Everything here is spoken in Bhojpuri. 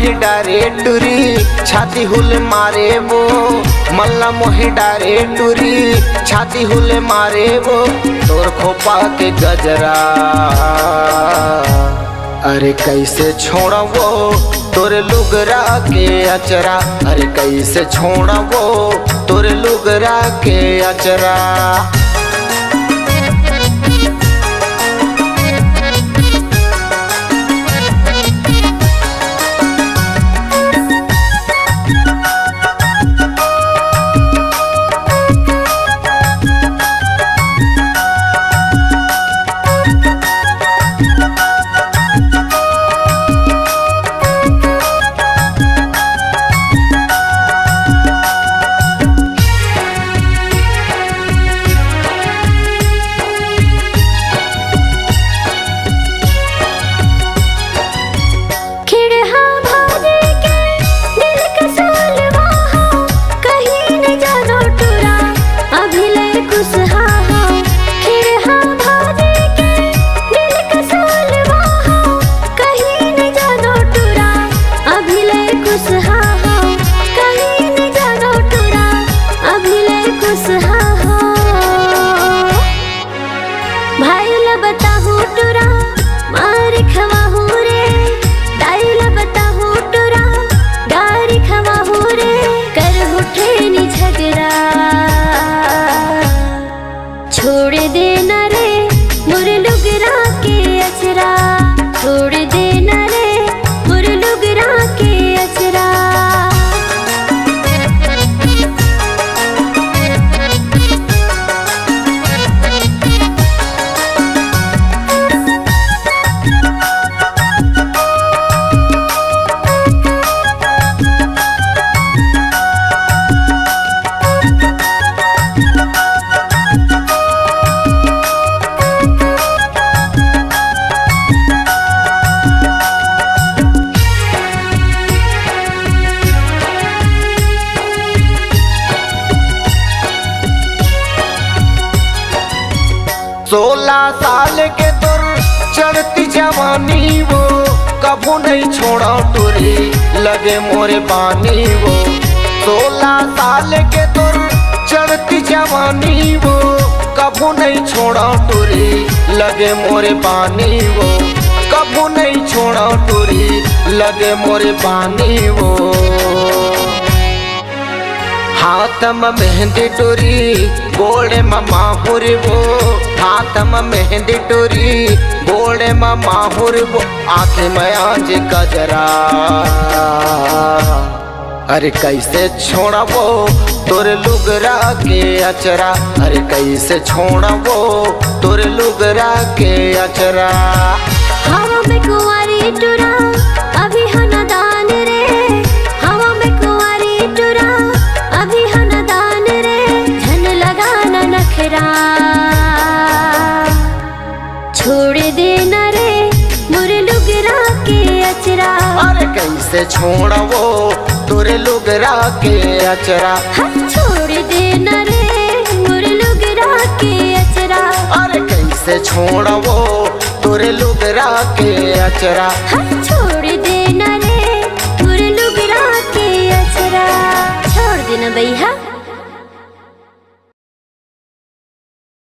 मोहि डारे टुरी छाती हुल मारे वो, मल्ला मोहि डारे टुरी छाती हुल मारे वो, तोर खोपा के गजरा अरे कैसे छोड़ा वो तोरे लुगरा के अचरा, अरे कैसे छोड़ा वो तोरे लुगरा के अचरा। छोड़ देना रे मोरे लुगरा के अचरा, छोड़ देना रे मोरे लुगरा के अचरा। सोलह साल के तोर चढ़ती जवानी वो, कभू नहीं छोड़ा टोरी लगे मोरे बानी वो। 16 साल के तोर चढ़ती जवानी वो, कभू नहीं छोड़ा टोरी लगे मोरे बानी वो, कभू नहीं छोड़ा टोरी लगे मोरे बानी वो। हाथ में मेहंदी टोरी गोड़े में माहुर वो, हाथ में मेहंदी टोरी गोड़े में माहुर वो, आँख में आंज गजरा अरे कैसे छोड़ा वो तोरे लुगरा के अचरा, अरे कैसे छोड़ा वो तोरे लुगरा के अचरा। हवा में कुंवारी टुरा अभी हनदान रे, हवा में कुंवारी टुरा अभी हनदान रे, झन लगाना नखरा छोड़ देना रे मोरे लुगरा के अचरा, अरे कैसे छोड़ा वो तोरे लुगरा के अचरा। छोड़ देना रे मोरे लुगरा के अचरा, अरे कैसे छोड़ा वो तोरे लुगरा के अचरा। छोड़ देना रे मोरे लुगरा के अचरा, छोड़ देना भैया।